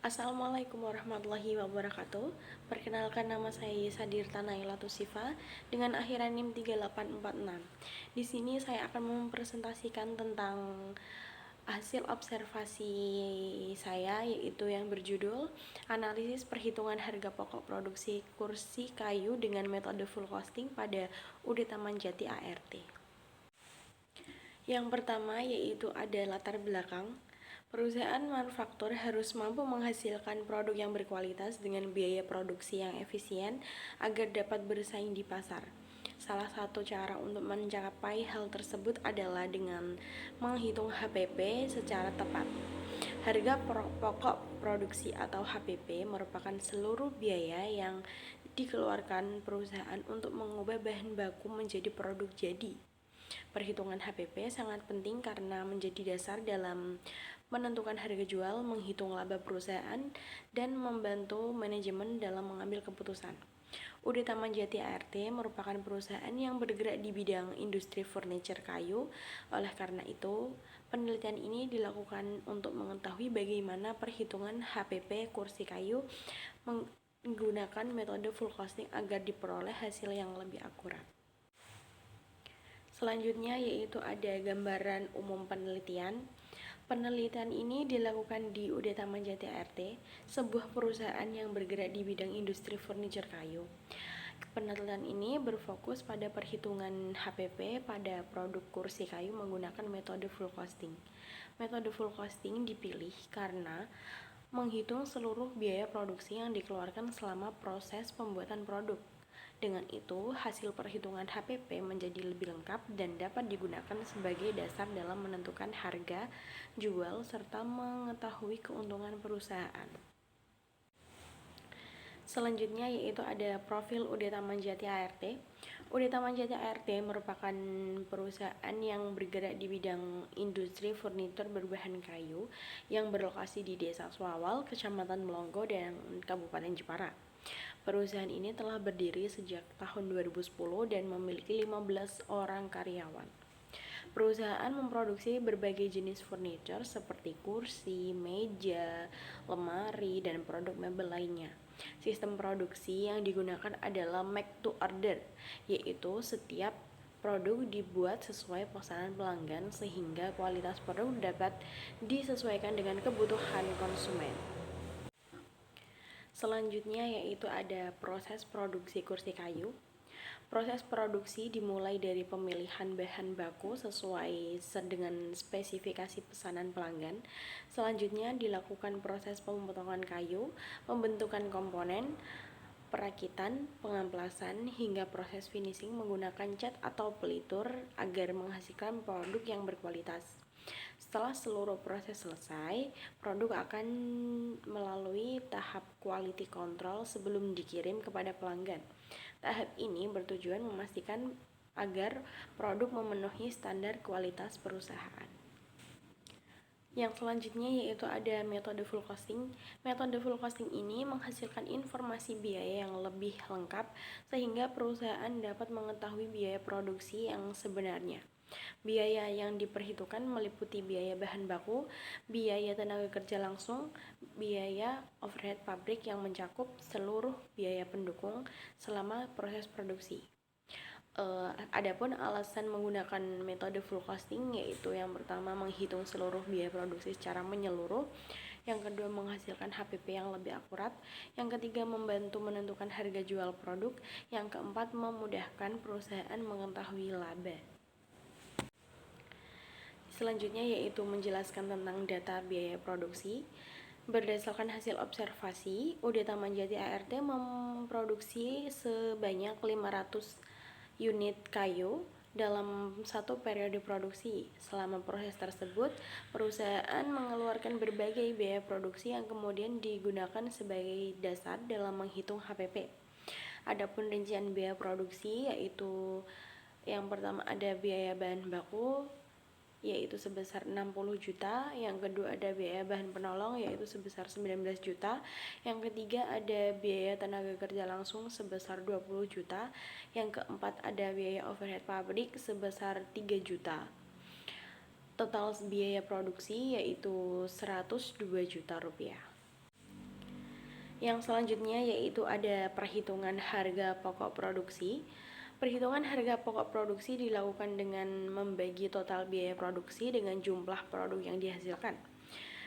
Assalamualaikum warahmatullahi wabarakatuh. Perkenalkan, nama saya Sadirta Naila Tusifa dengan akhiran NIM 3846. Di sini saya akan mempresentasikan tentang hasil observasi saya, yaitu yang berjudul Analisis Perhitungan Harga Pokok Produksi Kursi Kayu dengan Metode Full Costing pada UD Taman Jati ART. Yang pertama yaitu ada latar belakang. Perusahaan manufaktur harus mampu menghasilkan produk yang berkualitas dengan biaya produksi yang efisien agar dapat bersaing di pasar. Salah satu cara untuk mencapai hal tersebut adalah dengan menghitung HPP secara tepat. Harga pokok produksi atau HPP merupakan seluruh biaya yang dikeluarkan perusahaan untuk mengubah bahan baku menjadi produk jadi. Perhitungan HPP sangat penting karena menjadi dasar dalam menentukan harga jual, menghitung laba perusahaan, dan membantu manajemen dalam mengambil keputusan. UD Taman Jati ART merupakan perusahaan yang bergerak di bidang industri furniture kayu. Oleh karena itu, penelitian ini dilakukan untuk mengetahui bagaimana perhitungan HPP kursi kayu menggunakan metode full costing agar diperoleh hasil yang lebih akurat. Selanjutnya yaitu ada gambaran umum penelitian. Penelitian ini dilakukan di UD Taman Jati ART, sebuah perusahaan yang bergerak di bidang industri furniture kayu. Penelitian ini berfokus pada perhitungan HPP pada produk kursi kayu menggunakan metode full costing. Metode full costing dipilih karena menghitung seluruh biaya produksi yang dikeluarkan selama proses pembuatan produk. Dengan itu, hasil perhitungan HPP menjadi lebih lengkap dan dapat digunakan sebagai dasar dalam menentukan harga jual serta mengetahui keuntungan perusahaan. Selanjutnya yaitu ada profil UD Taman Jati ART. UD Taman Jati ART merupakan perusahaan yang bergerak di bidang industri furnitur berbahan kayu yang berlokasi di Desa Swawal, Kecamatan Melonggo, dan Kabupaten Jepara. Perusahaan ini telah berdiri sejak tahun 2010 dan memiliki 15 orang karyawan. Perusahaan memproduksi berbagai jenis furniture seperti kursi, meja, lemari, dan produk mebel lainnya. Sistem produksi yang digunakan adalah make to order, yaitu setiap produk dibuat sesuai pesanan pelanggan sehingga kualitas produk dapat disesuaikan dengan kebutuhan konsumen. Selanjutnya yaitu ada proses produksi kursi kayu. Proses produksi dimulai dari pemilihan bahan baku sesuai dengan spesifikasi pesanan pelanggan. Selanjutnya dilakukan proses pemotongan kayu, pembentukan komponen, perakitan, pengamplasan, hingga proses finishing menggunakan cat atau pelitur agar menghasilkan produk yang berkualitas. Setelah seluruh proses selesai, produk akan melalui tahap quality control sebelum dikirim kepada pelanggan. Tahap ini bertujuan memastikan agar produk memenuhi standar kualitas perusahaan. Yang selanjutnya yaitu ada metode full costing. Metode full costing ini menghasilkan informasi biaya yang lebih lengkap sehingga perusahaan dapat mengetahui biaya produksi yang sebenarnya. Biaya yang diperhitungkan meliputi biaya bahan baku, biaya tenaga kerja langsung, biaya overhead pabrik yang mencakup seluruh biaya pendukung selama proses produksi. Adapun alasan menggunakan metode full costing yaitu yang pertama menghitung seluruh biaya produksi secara menyeluruh, yang kedua menghasilkan HPP yang lebih akurat, yang ketiga membantu menentukan harga jual produk, yang keempat memudahkan perusahaan mengetahui laba. Selanjutnya yaitu menjelaskan tentang data biaya produksi. Berdasarkan hasil observasi, UD Taman Jati ART memproduksi sebanyak 500 unit kayu dalam satu periode produksi. Selama proses tersebut, perusahaan mengeluarkan berbagai biaya produksi yang kemudian digunakan sebagai dasar dalam menghitung HPP. Adapun rincian biaya produksi yaitu yang pertama ada biaya bahan baku yaitu sebesar 60 juta, yang kedua ada biaya bahan penolong yaitu sebesar 19 juta, yang ketiga ada biaya tenaga kerja langsung sebesar 20 juta, yang keempat ada biaya overhead pabrik sebesar 3 juta. Total biaya produksi yaitu 102 juta rupiah. Yang selanjutnya yaitu ada perhitungan harga pokok produksi. Perhitungan harga pokok produksi dilakukan dengan membagi total biaya produksi dengan jumlah produk yang dihasilkan.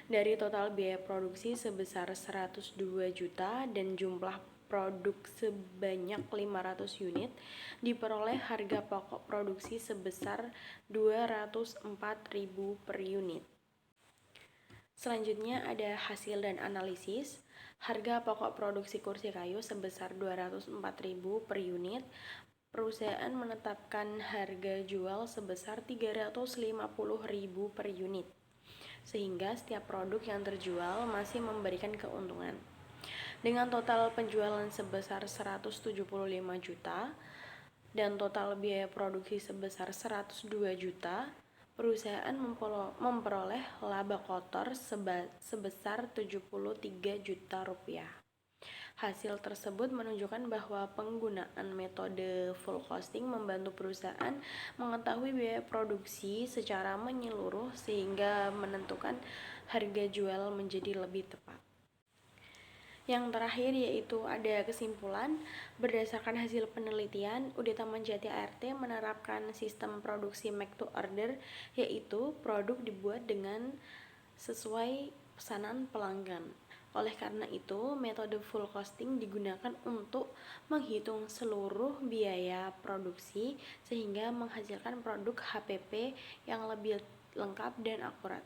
Dari total biaya produksi sebesar 102 juta dan jumlah produk sebanyak 500 unit, diperoleh harga pokok produksi sebesar 204.000 per unit. Selanjutnya ada hasil dan analisis. Harga pokok produksi kursi kayu sebesar 204.000 per unit. Perusahaan menetapkan harga jual sebesar 350.000 per unit. Sehingga setiap produk yang terjual masih memberikan keuntungan. Dengan total penjualan sebesar 175 juta dan total biaya produksi sebesar 102 juta, perusahaan memperoleh laba kotor sebesar 73 juta rupiah. Hasil tersebut menunjukkan bahwa penggunaan metode full costing membantu perusahaan mengetahui biaya produksi secara menyeluruh sehingga menentukan harga jual menjadi lebih tepat. Yang terakhir yaitu ada kesimpulan. Berdasarkan hasil penelitian, UD Taman Jati ART menerapkan sistem produksi make to order, yaitu produk dibuat dengan sesuai pesanan pelanggan. Oleh karena itu, metode full costing digunakan untuk menghitung seluruh biaya produksi sehingga menghasilkan produk HPP yang lebih lengkap dan akurat.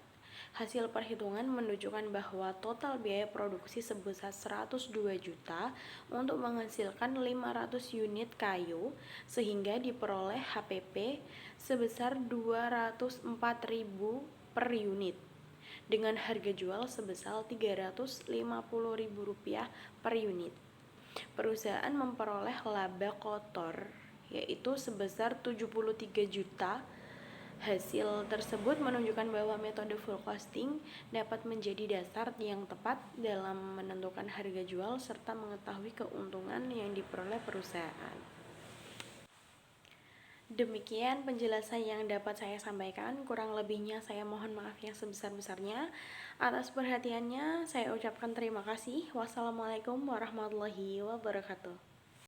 Hasil perhitungan menunjukkan bahwa total biaya produksi sebesar 102 juta untuk menghasilkan 500 unit kayu sehingga diperoleh HPP sebesar 204.000 per unit dengan harga jual sebesar 350.000 rupiah per unit. Perusahaan memperoleh laba kotor yaitu sebesar 73 juta. Hasil tersebut menunjukkan bahwa metode full costing dapat menjadi dasar yang tepat dalam menentukan harga jual serta mengetahui keuntungan yang diperoleh perusahaan. Demikian penjelasan yang dapat saya sampaikan, kurang lebihnya saya mohon maaf yang sebesar-besarnya. Atas perhatiannya saya ucapkan terima kasih. Wassalamualaikum warahmatullahi wabarakatuh.